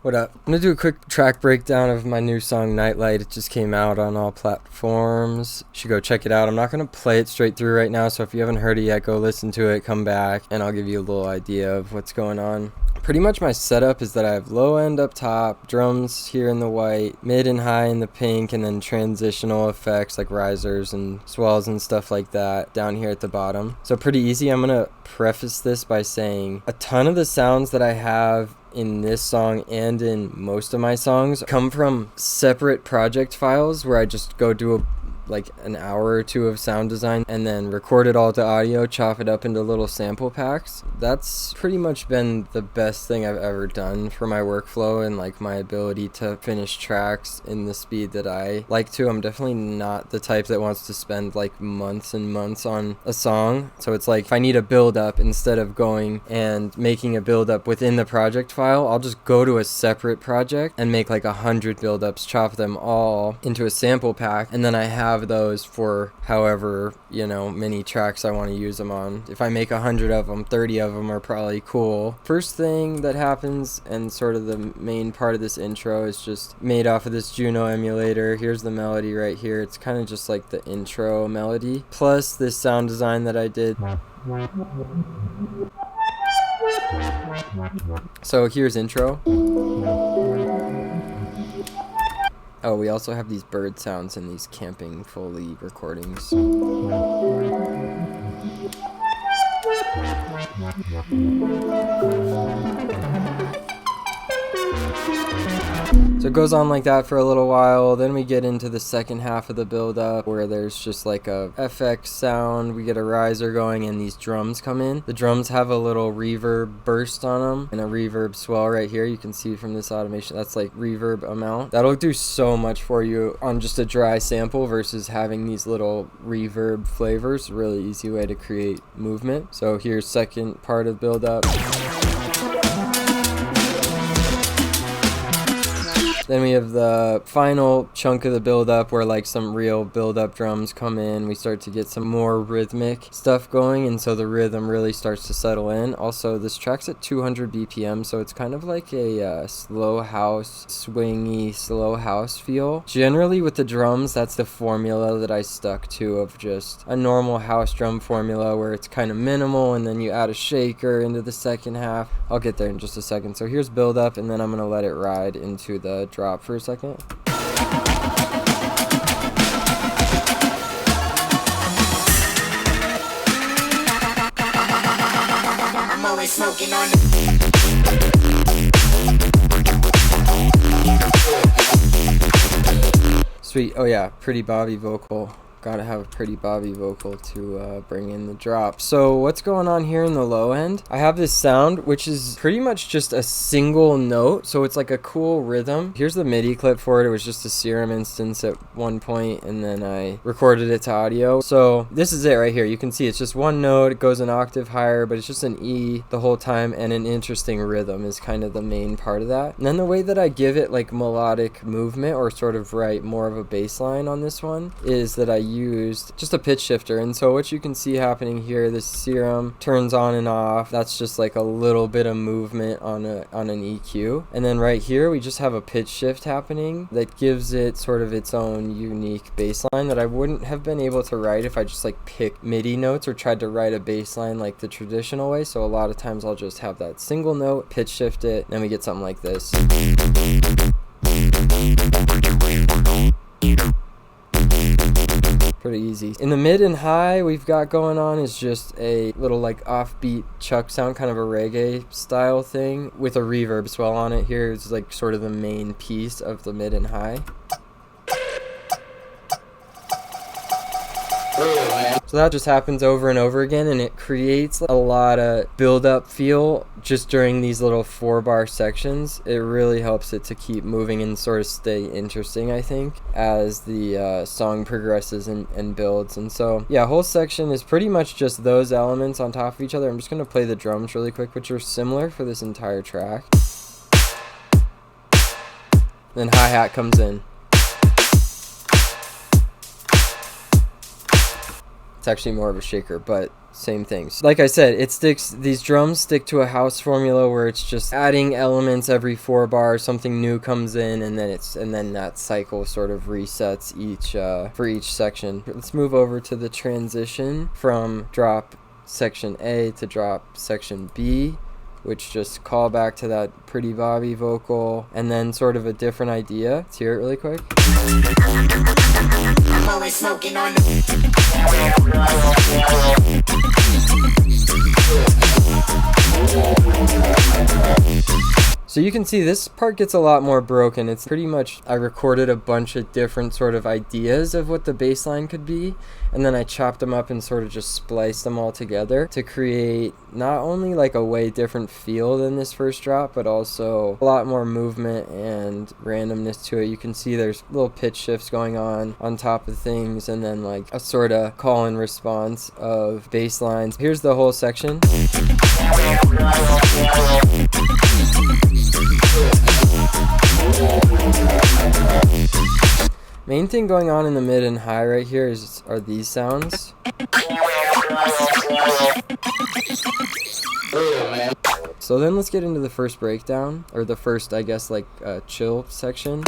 What up? I'm gonna do a quick track breakdown of my new song Nightlight. It just came out on all platforms. You should go check it out. I'm not gonna play it straight through right now, so if you haven't heard it yet, go listen to it, come back, and I'll give you a little idea of what's going on. Pretty much my setup is that I have low end up top, drums here in the white, mid and high in the pink, and then transitional effects like risers and swells and stuff like that down here at the bottom. So pretty easy. I'm gonna preface this by saying a ton of the sounds that I have in this song and in most of my songs come from separate project files where I just go do like an hour or two of sound design and then record it all to audio, chop it up into little sample packs. That's pretty much been the best thing I've ever done for my workflow and like my ability to finish tracks in the speed that I like to. I'm definitely not the type that wants to spend like months and months on a song. So it's like if I need a build up, instead of going and making a build up within the project file, I'll just go to a separate project and make like 100 build ups, chop them all into a sample pack, and then I have those for however many tracks I want to use them on. If I make 100 of them, 30 of them are probably cool. First thing that happens, and sort of the main part of this intro, is just made off of this Juno emulator. Here's the melody right here. It's kind of just like the intro melody plus this sound design that I did. So here's intro. Oh, we also have these bird sounds in these camping Foley recordings. So it goes on like that for a little while. Then we get into the second half of the build up where there's just like a FX sound. We get a riser going and these drums come in. The drums have a little reverb burst on them and a reverb swell right here. You can see from this automation, that's like reverb amount. That'll do so much for you on just a dry sample versus having these little reverb flavors. Really easy way to create movement. So here's second part of build up. Then we have the final chunk of the build-up where like some real build-up drums come in. We start to get some more rhythmic stuff going, and so the rhythm really starts to settle in. Also, this track's at 200 BPM, so it's kind of like a slow house, swingy, slow house feel. Generally with the drums, that's the formula that I stuck to, of just a normal house drum formula where it's kind of minimal, and then you add a shaker into the second half. I'll get there in just a second. So here's build-up, and then I'm going to let it ride into the drop for a second. I'm always smoking on Sweet. Oh yeah, Pretty Bobby vocal. Gotta have a Pretty Bobby vocal to bring in the drop. So what's going on here in the low end? I have this sound which is pretty much just a single note, so it's like a cool rhythm. Here's the MIDI clip for it. It was just a Serum instance at one point, and then I recorded it to audio. So this is it right here. You can see it's just one note. It goes an octave higher, but it's just an E the whole time, and an interesting rhythm is kind of the main part of that. And then the way that I give it like melodic movement, or sort of write more of a bass line on this one, is that I used just a pitch shifter. And so what you can see happening here, this Serum turns on and off. That's just like a little bit of movement on an EQ. And then right here we just have a pitch shift happening that gives it sort of its own unique bass line that I wouldn't have been able to write if I just like picked MIDI notes or tried to write a bass line like the traditional way. So a lot of times I'll just have that single note, pitch shift it, and then we get something like this. Pretty easy. In the mid and high, we've got going on is just a little like offbeat chuck sound, kind of a reggae style thing with a reverb swell on it. Here is like sort of the main piece of the mid and high. So that just happens over and over again, and it creates a lot of build-up feel just during these little 4-bar sections. It really helps it to keep moving and sort of stay interesting, I think, as the song progresses and builds. And so, yeah, whole section is pretty much just those elements on top of each other. I'm just going to play the drums really quick, which are similar for this entire track. Then hi-hat comes in. It's actually more of a shaker, but same things. Like I said, these drums stick to a house formula where it's just adding elements every 4 bars, something new comes in, and then that cycle sort of resets for each section. Let's move over to the transition from drop section A to drop section B, which just call back to that Pretty Bobby vocal, and then sort of a different idea. Let's hear it really quick. I'm always smoking on So you can see this part gets a lot more broken. It's pretty much, I recorded a bunch of different sort of ideas of what the bass line could be, and then I chopped them up and sort of just spliced them all together to create not only like a way different feel than this first drop, but also a lot more movement and randomness to it. You can see there's little pitch shifts going on top of things, and then like a sort of call and response of bass lines. Here's the whole section. Main thing going on in the mid and high right here are these sounds. So then let's get into the first breakdown, or the first, I guess, like chill section.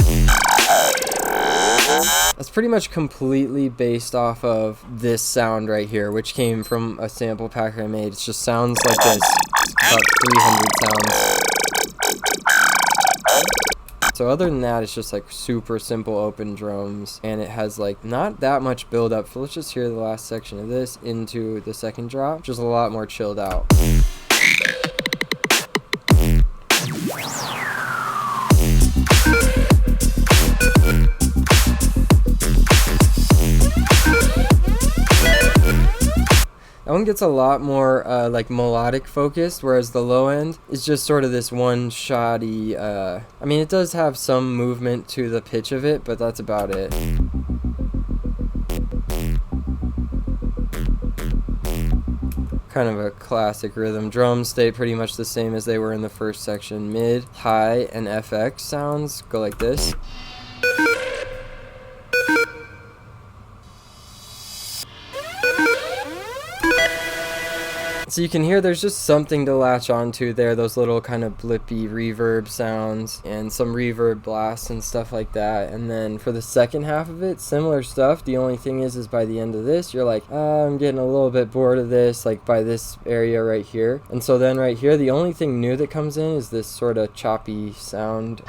That's pretty much completely based off of this sound right here, which came from a sample pack I made. It just sounds like this. It's about 300 sounds. So other than that, it's just like super simple open drums, and it has like not that much build up. So let's just hear the last section of this into the second drop, just a lot more chilled out. That one gets a lot more like melodic focused, whereas the low end is just sort of this one-shotty, I mean, it does have some movement to the pitch of it, but that's about it. Kind of a classic rhythm. Drums stay pretty much the same as they were in the first section. Mid, high, and FX sounds go like this. So you can hear there's just something to latch onto there, those little kind of blippy reverb sounds and some reverb blasts and stuff like that. And then for the second half of it, similar stuff. The only thing is by the end of this, you're like, I'm getting a little bit bored of this, like by this area right here. And so then right here, the only thing new that comes in is this sort of choppy sound.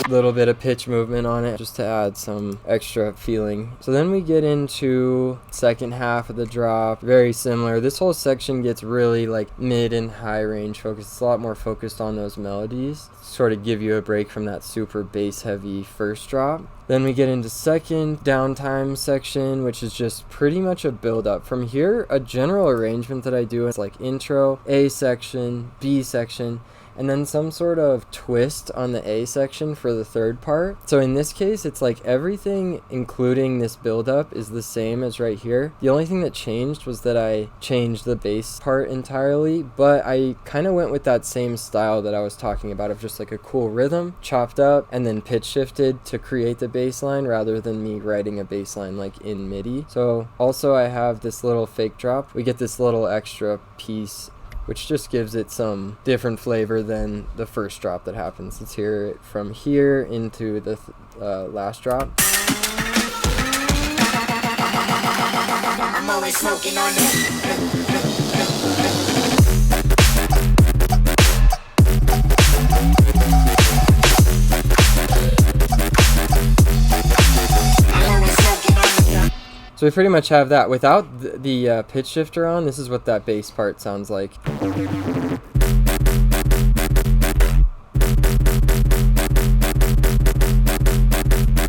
Little bit of pitch movement on it just to add some extra feeling. So then we get into second half of the drop, very similar. This whole section gets really like mid and high range focused. It's a lot more focused on those melodies, sort of give you a break from that super bass heavy first drop. Then we get into second downtime section, which is just pretty much a build up. From here, a general arrangement that I do is like intro, A section, B section, and then some sort of twist on the A section for the third part. So in this case, it's like everything, including this build-up, is the same as right here. The only thing that changed was that I changed the bass part entirely, but I kind of went with that same style that I was talking about of just like a cool rhythm, chopped up, and then pitch shifted to create the bass line rather than me writing a bass line like in MIDI. So also I have this little fake drop. We get this little extra piece which just gives it some different flavor than the first drop that happens. Let's hear it from here into the last drop. I'm always smoking on it. So we pretty much have that. Without the pitch shifter on, this is what that bass part sounds like.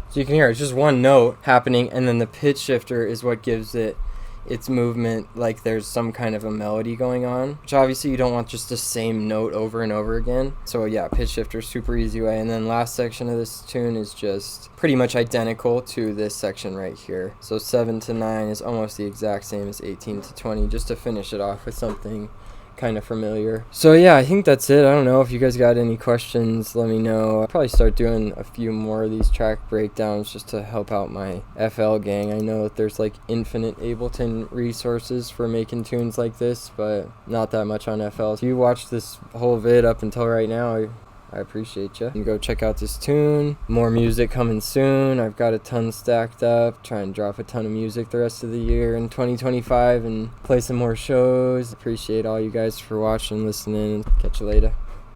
So you can hear it's just one note happening, and then the pitch shifter is what gives it its movement, like there's some kind of a melody going on, which obviously you don't want just the same note over and over again. So yeah, pitch shifter, super easy way. And then last section of this tune is just pretty much identical to this section right here. So 7 to 9 is almost the exact same as 18 to 20, just to finish it off with something kind of familiar. So yeah, I think that's it. I don't know if you guys got any questions, let me know. I'll probably start doing a few more of these track breakdowns just to help out my FL gang. I know that there's like infinite Ableton resources for making tunes like this, but not that much on FL. If you watched this whole vid up until right now, I appreciate you. And go check out this tune. More music coming soon. I've got a ton stacked up. Try and drop a ton of music the rest of the year in 2025 and play some more shows. Appreciate all you guys for watching, listening. Catch you later.